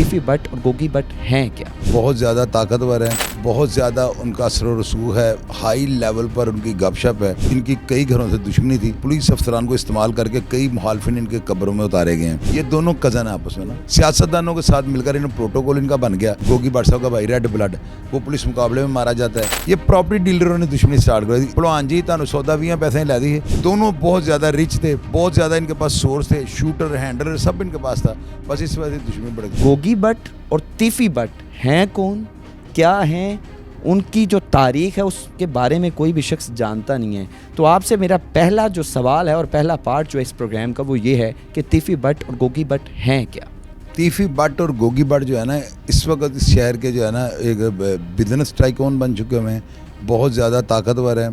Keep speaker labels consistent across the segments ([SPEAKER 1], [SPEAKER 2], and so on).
[SPEAKER 1] تیفی but اور Gogi but ہیں کیا؟
[SPEAKER 2] بہت زیادہ طاقتور ہیں، بہت زیادہ ان کا اثر و رسوخ ہے، ہائی لیول پر ان کی گپ شپ ہے۔ ان کی کئی گھروں سے دشمنی تھی، پولیس افسران کو استعمال کر کے کئی مخالفین ان کے قبروں میں اتارے گئے ہیں۔ یہ دونوں کزن ہیں آپس میں نا، سیاستدانوں کے ساتھ مل کر انہیں پروٹوکول ان کا بن گیا۔ گوگی بٹ صاحب کا بھائی ریڈ بلڈ، وہ پولیس مقابلے میں مارا جاتا ہے۔ یہ پراپرٹی ڈیلروں نے دشمنی سٹارٹ کر دی، پلوان جی تانوں سودا بھی پیسے لے دیے۔ دونوں بہت زیادہ رچ تھے، بہت زیادہ ان کے پاس سورس تھے، شوٹر ہینڈلر سب ان کے پاس تھا، بس اس وجہ سے دشمنی بڑھ گئی۔
[SPEAKER 1] گوگی بٹ اور تیفی بٹ ہیں کون، کیا ہیں، ان کی جو تاریخ ہے اس کے بارے میں کوئی بھی شخص جانتا نہیں ہے۔ تو آپ سے میرا پہلا جو سوال ہے اور پہلا پارٹ جو ہے اس پروگرام کا وہ یہ ہے کہ تیفی بٹ اور گوگی بٹ ہیں کیا؟
[SPEAKER 2] تیفی بٹ اور گوگی بٹ جو ہے نا، اس وقت اس شہر کے جو ہے نا ایک بزنس ٹائکون بن چکے ہوئے ہیں، بہت زیادہ طاقتور ہیں،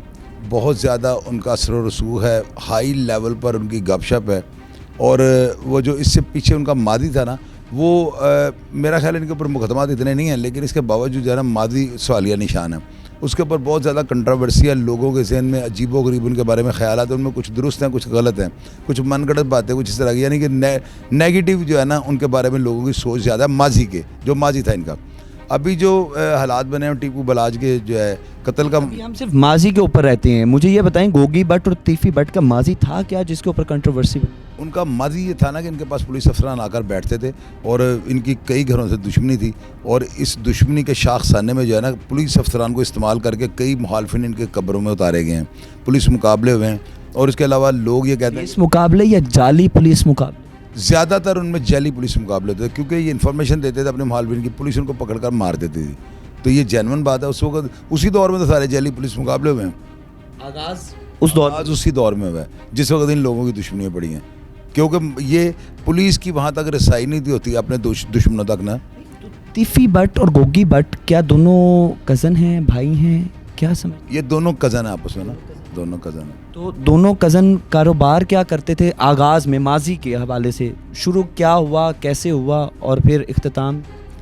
[SPEAKER 2] بہت زیادہ ان کا اثر و رسوخ ہے، ہائی لیول پر ان کی گپ شپ ہے۔ اور وہ جو اس سے پیچھے ان کا ماضی تھا نا، وہ میرا خیال ان کے اوپر مقدمات اتنے نہیں ہیں، لیکن اس کے باوجود جو ہے نا ماضی سوالیہ نشان ہے۔ اس کے اوپر بہت زیادہ کنٹراورسی ہے، لوگوں کے ذہن میں عجیب و غریب ان کے بارے میں خیالات ہیں، ان میں کچھ درست ہیں، کچھ غلط ہیں، کچھ من گھڑت باتیں کچھ اس طرح کی، یعنی کہ نیگیٹو جو ہے نا ان کے بارے میں لوگوں کی سوچ زیادہ ہے ماضی کے، جو ماضی تھا ان کا۔ ابھی جو حالات بنے ہیں ٹیپو بلاج کے جو ہے قتل کا،
[SPEAKER 1] ہم صرف ماضی کے اوپر رہتے ہیں، مجھے یہ بتائیں گوگی بٹ اور تیفی بٹ کا ماضی تھا کیا جس کے اوپر کنٹروورسی بنی؟
[SPEAKER 2] ان کا ماضی یہ تھا نا کہ ان کے پاس پولیس افسران آ کر بیٹھتے تھے اور ان کی کئی گھروں سے دشمنی تھی، اور اس دشمنی کے شاخ ساننے میں جو ہے نا پولیس افسران کو استعمال کر کے کئی مخالفین ان کے قبروں میں اتارے گئے ہیں، پولیس مقابلے ہوئے ہیں۔ اور اس کے علاوہ لوگ یہ کہتے ہیں
[SPEAKER 1] پولیس مقابلے یا جعلی پولیس مقابلے؟
[SPEAKER 2] زیادہ تر ان میں جعلی پولیس مقابلے ہوتے تھے، کیونکہ یہ انفارمیشن دیتے تھے اپنے مخالفین کی، پولیس ان کو پکڑ کر مار دیتی تھی۔ تو یہ جینون بات ہے، اس وقت اسی دور میں تو سارے جعلی پولیس مقابلے ہوئے ہیں،
[SPEAKER 1] آغاز اس دور
[SPEAKER 2] آج اسی دور میں ہوا ہے جس وقت ان لوگوں کی دشمنیاں پڑی ہیں، کیونکہ یہ پولیس کی وہاں تک رسائی نہیں تھی ہوتی اپنے دشمنوں تک نا۔
[SPEAKER 1] تیفی بٹ اور گوگی بٹ کیا دونوں کزن ہیں، بھائی ہیں، کیا سمجھ؟
[SPEAKER 2] یہ دونوں کزن ہیں آپس میں نا، دونوں کزن ہیں۔
[SPEAKER 1] تو دونوں کزن کاروبار کیا کرتے تھے آغاز میں، ماضی کے حوالے سے شروع کیا ہوا، کیسے ہوا اور پھر اختتام؟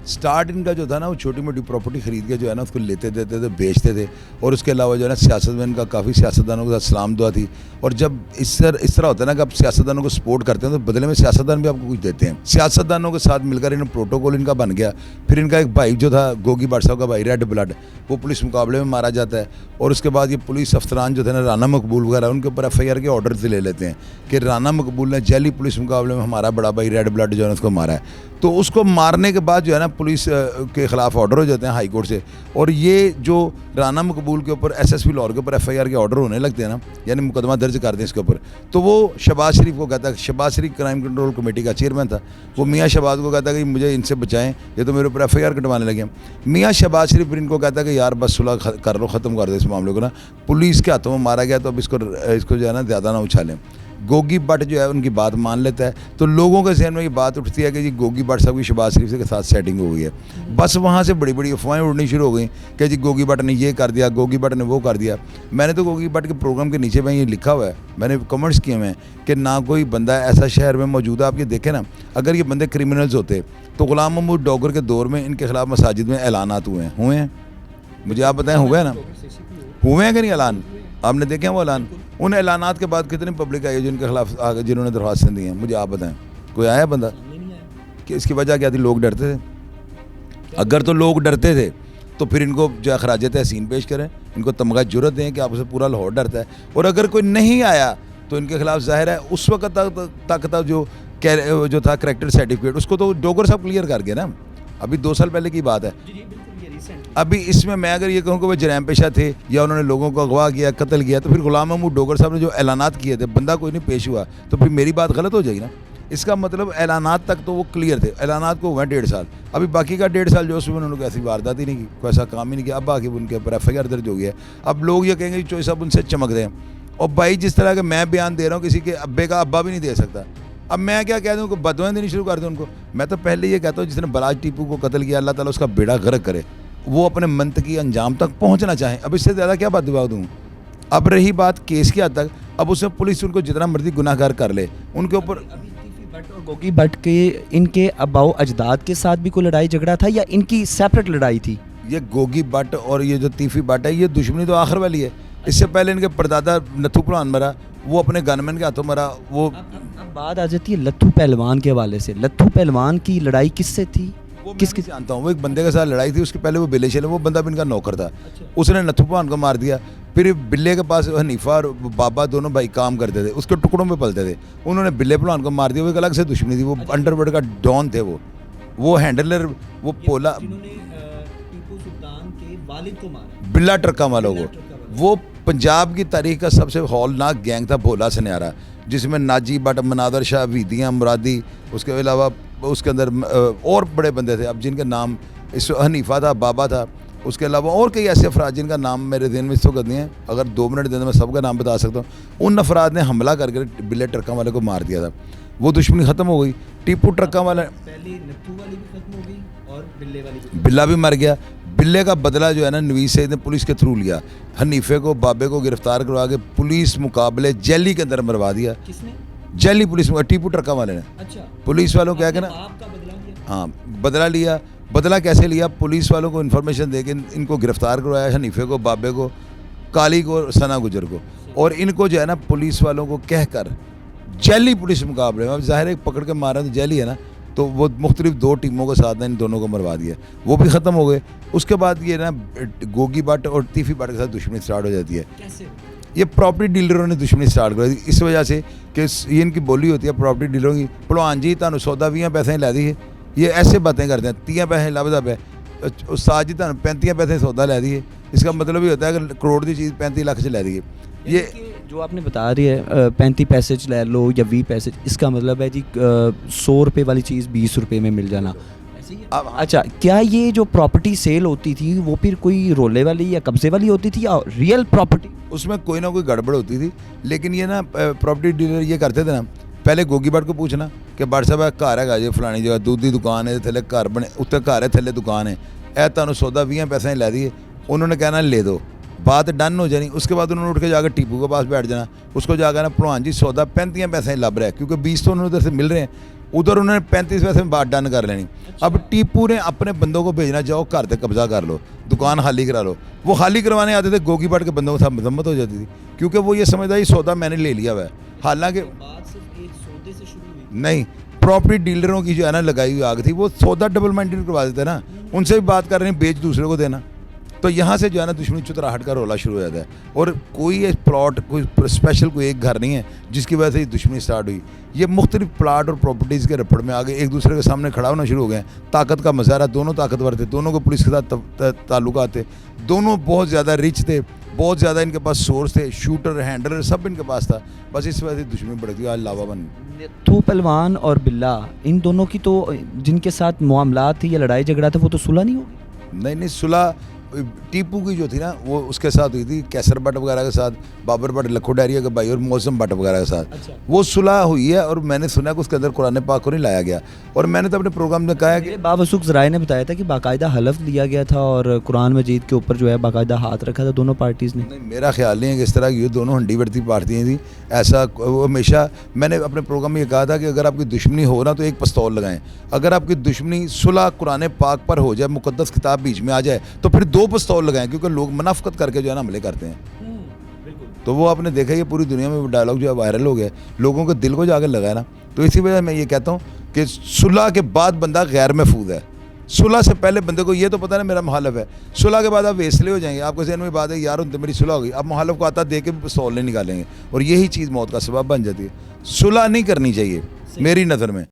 [SPEAKER 2] سٹارٹ ان کا جو تھا نا، وہ چھوٹی موٹی پراپرٹی خرید کے جو ہے نا اس کو لیتے دیتے تھے، بیچتے تھے، اور اس کے علاوہ جو ہے نا سیاست میں ان کا کافی سیاستدانوں کے ساتھ سلام دعا تھی۔ اور جب اس طرح ہوتا ہے نا کہ آپ سیاستدانوں کو سپورٹ کرتے ہیں تو بدلے میں سیاستدان بھی آپ کو کچھ دیتے ہیں۔ سیاستدانوں کے ساتھ مل کر انہیں پروٹوکول ان کا بن گیا۔ پھر ان کا ایک بھائی جو تھا گوگی بٹ صاحب کا بھائی ریڈ بلڈ، وہ پولیس مقابلے میں مارا جاتا ہے، اور اس کے بعد یہ پولیس افسران جو تھے نا رانا مقبول وغیرہ، ان کے اوپر ایف آئی آر کے آرڈر لے لیتے ہیں کہ رانا مقبول نے جعلی پولیس مقابلے میں ہمارا بڑا بھائی ریڈ بلڈ جو ہے اس کو مارا ہے۔ تو اس کو مارنے کے بعد جو ہے نا پولیس کے خلاف آرڈر ہو جاتے ہیں ہائی کورٹ سے، اور یہ جو رانا مقبول کے اوپر ایس ایس پی لاہور کے اوپر ایف آئی آر کے آرڈر ہونے لگتے ہیں نا، یعنی مقدمہ درج کر دیں اس کے اوپر، تو وہ شہباز شریف کو کہتا ہے، شہباز شریف کرائم کنٹرول کمیٹی کا چیئرمین تھا، وہ میاں شہباز کو کہتا ہے کہ مجھے ان سے بچائیں، یہ تو میرے اوپر ایف آئی آر کٹوانے لگے ہیں۔ میاں شہباز شریف پھر ان کو کہتا ہے کہ یار بس صلح کر لو، ختم کر دو اس معاملے کو نا، پولیس کے ہاتھوں میں مارا گیا تو اب اس کو جو ہے نا زیادہ نہ اچھالیں۔ گوگی بٹ جو ہے ان کی بات مان لیتا ہے، تو لوگوں کے ذہن میں یہ بات اٹھتی ہے کہ جی گوگی بٹ صاحب کی شہباز شریف کے ساتھ سیٹنگ ہو گئی ہے۔ بس وہاں سے بڑی بڑی افواہیں اڑنی شروع ہو گئیں کہ جی گوگی بٹ نے یہ کر دیا، گوگی بٹ نے وہ کر دیا۔ میں نے تو گوگی بٹ کے پروگرام کے نیچے میں یہ لکھا ہوا ہے، میں نے کمنٹس کیے ہوئے ہیں کہ نہ کوئی بندہ ایسا شہر میں موجود ہے، آپ یہ دیکھیں نا، اگر یہ بندے کرمنلز ہوتے تو غلام محمود ڈوگر کے دور میں ان کے خلاف مساجد میں اعلانات ہوئے ہیں، مجھے آپ بتائیں ہوئے ہیں نا، ہوئے ہیں کہ نہیں اعلان؟ آپ نے دیکھے ہیں وہ اعلان؟ ان اعلانات کے بعد کتنی پبلک آئی ہے جن کے خلاف جنہوں نے درخواستیں دی ہیں؟ مجھے آپ بتائیں، کوئی آیا بندہ؟ کہ اس کی وجہ کیا تھی؟ لوگ ڈرتے تھے۔ اگر تو لوگ ڈرتے تھے تو پھر ان کو جو خراج تحسین پیش کریں، ان کو تمغہ جرت دیں کہ آپ سے پورا لاہور ڈرتا ہے۔ اور اگر کوئی نہیں آیا تو ان کے خلاف ظاہر ہے اس وقت تک جو تھا کریکٹر سرٹیفکیٹ، اس کو تو ڈوگر صاحب کلیئر کر گئے نا، ابھی 2 سال پہلے کی بات ہے۔ ابھی اس میں اگر یہ کہوں کہ وہ جرائم پیشہ تھے یا انہوں نے لوگوں کو اغوا کیا، قتل کیا، تو پھر غلام محمود ڈوگر صاحب نے جو اعلانات کیے تھے، بندہ کوئی نہیں پیش ہوا، تو پھر میری بات غلط ہو جائے گی نا۔ اس کا مطلب اعلانات تک تو وہ کلیئر تھے، اعلانات کو ہوئے 1.5 سال، ابھی باقی کا 1.5 سال جو اس میں انہوں نے ایسی واردات ہی نہیں کی، کوئی ایسا کام ہی نہیں کیا، اب آگے ان کے اوپر ایف آئی آر درج ہو گیا ہے۔ اب لوگ یہ کہیں گے چوئی صاحب ان سے چمک رہے ہیں، اور بھائی جس طرح کہ میں بیان دے رہا ہوں کسی کے ابے کا ابا بھی نہیں دے سکتا، اب میں کیا کہہ دوں کہ بدوائیں دینی شروع کر دوں ان کو؟ میں تو پہلے یہ کہتا ہوں جس نے بلاج ٹیپو کو قتل کیا، اللہ تعالیٰ اس کا بیڑا غرق کرے، وہ اپنے منطقی انجام تک پہنچنا چاہیں۔ اب اس سے زیادہ کیا بات دعا دوں؟ اب رہی بات کیس کی حد تک، اب اس میں پولیس ان کو جتنا مرضی گناہ گار کر لے، ان کے اوپر
[SPEAKER 1] بٹ اور گوگی بٹ کے ان کے اباؤ اجداد کے ساتھ بھی کوئی لڑائی جھگڑا تھا یا ان کی سیپریٹ لڑائی تھی؟
[SPEAKER 2] یہ گوگی بٹ اور یہ جو تیفی بٹ ہے، یہ دشمنی تو آخر والی ہے۔ اس سے پہلے ان کے پردادا نتھو پہلوان مرا، وہ اپنے گن مین کے ہاتھوں مرا۔ وہ
[SPEAKER 1] اب بات آ جاتی ہے لتھو پہلوان کے حوالے سے، لتھو پہلوان کی لڑائی کس سے تھی؟ کس کی
[SPEAKER 2] جانتا ہوں, وہ ایک بندے کے ساتھ لڑائی تھی, اس کے پہلے وہ بلے شیل, وہ بندہ بھی ان کا نوکر تھا, اس نے نتھو پان کو مار دیا. پھر بلے کے پاس حنیفہ اور بابا دونوں بھائی کام کرتے تھے, اس کے ٹکڑوں میں پلتے تھے, انہوں نے بلے پلوان کو مار دیا. وہ ایک الگ سے دشمنی تھی, وہ انڈر ورلڈ کا ڈان تھے, وہ ہینڈلر, وہ پولا
[SPEAKER 1] ٹیپو سلطان کے والد کو مارا,
[SPEAKER 2] بلا ٹرکا والوں کو. وہ پنجاب کی تاریخ کا سب سے ہولناک گینگ تھا بھولا سنیارا, جس میں ناجی بٹ, منادر شاہ, ویدیاں مرادی, اس کے علاوہ اس کے اندر اور بڑے بندے تھے, اب جن کے نام اس حنیفہ تھا, بابا تھا, اس کے علاوہ اور کئی ایسے افراد جن کا نام میرے ذہن میں اس وقت نہیں ہے, اگر 2 منٹ دے دیں میں سب کا نام بتا سکتا ہوں. ان افراد نے حملہ کر کے بلے ٹرکا والے کو مار دیا تھا. وہ دشمنی ختم ہو گئی. ٹیپو ٹرکا والا
[SPEAKER 1] پہلی نتھو والی بھی ختم ہو گئی اور بلے والی بھی,
[SPEAKER 2] بلا بھی مر گیا. بلے کا بدلہ جو ہے نا نویز سعید نے پولیس کے تھرو لیا, حنیفے کو, بابے کو گرفتار کروا کے پولیس مقابلے جیلی کے اندر مروا دیا.
[SPEAKER 1] کس نے؟
[SPEAKER 2] جیلی پولیس, ٹیپو ٹرکا والے نے.
[SPEAKER 1] اچھا,
[SPEAKER 2] پولیس والوں کیا کہ نا,
[SPEAKER 1] آپ کا بدلہ لیا.
[SPEAKER 2] ہاں بدلہ لیا. بدلہ کیسے لیا؟ پولیس والوں کو انفارمیشن دے کے ان کو گرفتار کروایا, حنیفے کو, بابے کو, کالی کو, ثنا گجر کو, اور ان کو جو ہے نا پولیس والوں کو کہہ کر جیلی پولیس مقابلے میں, اب ظاہر ہے پکڑ کے مارا تو جیلی ہے نا, تو وہ مختلف 2 ٹیموں کے ساتھ ان دونوں کو مروا دیا. وہ بھی ختم ہو گئے. اس کے بعد یہ نا گوگی بٹ اور تیفی بٹ کے ساتھ دشمنی سٹارٹ ہو جاتی ہے.
[SPEAKER 1] کیسے؟
[SPEAKER 2] یہ پراپرٹی ڈیلروں نے دشمنی سٹارٹ کر دی اس وجہ سے کہ یہ ان کی بولی ہوتی ہے پراپرٹی ڈیلروں کی, پڑوان جی تانوں سودا 20 پیسے لے دیے. یہ ایسے باتیں کرتے ہیں, 30 پیسے لبدا پہ, استاد جی تانوں 35 پیسے سودا لے دیے. اس کا مطلب یہ ہوتا ہے کہ کروڑ کی چیز 35 لاکھ سے لے دیے. یہ
[SPEAKER 1] جو آپ نے بتا رہی ہے 35 پیسے لے لو یا 20 پیسے, اس کا مطلب ہے جی 100 روپے والی چیز 20 روپے میں مل جانا. اچھا, کیا یہ جو پراپرٹی سیل ہوتی تھی وہ پھر کوئی رولے والی یا قبضے والی ہوتی تھی یا ریئل پراپرٹی؟
[SPEAKER 2] اس میں کوئی نہ کوئی گڑبڑ ہوتی تھی, لیکن یہ نا پراپرٹی ڈیلر یہ کرتے تھے نا, پہلے گوگی بٹ کو پوچھنا کہ بٹ صاحب گھر ہے جی فلانی جگہ, دودھ کی دکان ہے, تھلے گھر بنے, اتنے گھر ہے, تھلے دکان ہے, اے تانوں سودا 20 پیسے لے دیے. انہوں نے کہنا لے دو, بات ڈن ہو جانی. اس کے بعد انہوں نے اٹھ کے جا کے ٹیپو کے پاس بیٹھ جانا, اس کو جا کے نا پڑوان جی سودا 35 پیسے لب رہا ہے, کیونکہ 20 تو انہوں نے ادھر سے مل رہے ہیں, ادھر انہوں نے 35 پیسے میں بات ڈن کر لینی. اب ٹیپو نے اپنے بندوں کو بھیجنا, جاؤ گھر سے قبضہ کر لو, دکان خالی کرا لو. وہ خالی کروانے آتے تھے, گوگی بٹ کے بندوں کے ساتھ مذمت ہو جاتی تھی, کیونکہ وہ یہ سمجھتا ہے یہ سودا میں نے لے لیا ہوا ہے. حالانکہ نہیں, پراپرٹی ڈیلروں کی جو ہے نا لگائی ہوئی آگ تھی, وہ سودا ڈبل مائنڈڈ کروا دیتے نا, ان سے بھی بات کر رہے ہیں بیچ دوسرے کو دینا. تو یہاں سے جو ہے نا دشمنی چتراہٹ کا رولا شروع ہو جاتا ہے. اور کوئی پلاٹ, کوئی اسپیشل کوئی ایک گھر نہیں ہے جس کی وجہ سے یہ دشمنی سٹارٹ ہوئی. یہ مختلف پلاٹ اور پراپرٹیز کے رپڑ میں آگے ایک دوسرے کے سامنے کھڑا ہونا شروع ہو گئے ہیں. طاقت کا مظاہرہ, دونوں طاقتور تھے, دونوں کو پولیس کے ساتھ تعلقات تھے, دونوں بہت زیادہ ریچ تھے, بہت زیادہ ان کے پاس سورس تھے, شوٹر, ہینڈلر سب ان کے پاس تھا. بس اس وجہ سے دشمنی بڑھ گئی, آج لاوا بن گئی.
[SPEAKER 1] نتھو پہلوان اور بلا, ان دونوں کی تو جن کے ساتھ معاملات تھے یا لڑائی جھگڑا تھا, وہ تو صلح نہیں ہوگی؟
[SPEAKER 2] نہیں, صلح ٹیپو کی جو تھی نا وہ اس کے ساتھ ہوئی تھی, کیسر بٹ وغیرہ کے ساتھ, بابر بٹ لکھو ڈیریا کے بھائی, اور موسم بٹ وغیرہ کے ساتھ. وہ صلح ہوئی ہے, اور میں نے سنا کہ اس کے اندر قرآن پاک کو نہیں لایا گیا. اور میں نے تو اپنے پروگرام میں کہا ہے کہ
[SPEAKER 1] بابا وسوق ذرائع نے بتایا تھا کہ باقاعدہ حلف لیا گیا تھا اور قرآن مجید کے اوپر جو ہے باقاعدہ ہاتھ رکھا تھا دونوں پارٹیز نے.
[SPEAKER 2] نہیں, میرا خیال نہیں ہے کہ اس طرح کی یہ دونوں ہنڈی بڑھتی پارٹیاں تھیں. ایسا ہمیشہ میں نے اپنے پروگرام میں یہ کہا تھا کہ اگر آپ کی دشمنی ہو نا تو ایک پستول لگائیں. اگر آپ کی دشمنی صلح قرآن پاک پر ہو جائے, مقدس کتاب بیچ میں آ جائے, تو پھر 2 پستول لگائیں, کیونکہ لوگ منافقت کر کے جو ہے نا حملے کرتے ہیں. تو وہ آپ نے دیکھا یہ پوری دنیا میں ڈائلاگ جو ہے وائرل ہو گیا, لوگوں کے دل کو جا کے لگا ہے نا. تو اسی وجہ میں یہ کہتا ہوں کہ صلح کے بعد بندہ غیر محفوظ ہے. صلح سے پہلے بندے کو یہ تو پتہ نا میرا مخالف ہے, صلح کے بعد آپ ویسلے ہو جائیں گے, آپ کے ذہن میں بات ہے یار ان تو میری صلح ہو گئی, اب مخالف کو آتا دے کے بھی پستول نہیں نکالیں گے, اور یہی چیز موت کا سبب بن جاتی ہے. صلح نہیں کرنی چاہیے میری نظر میں.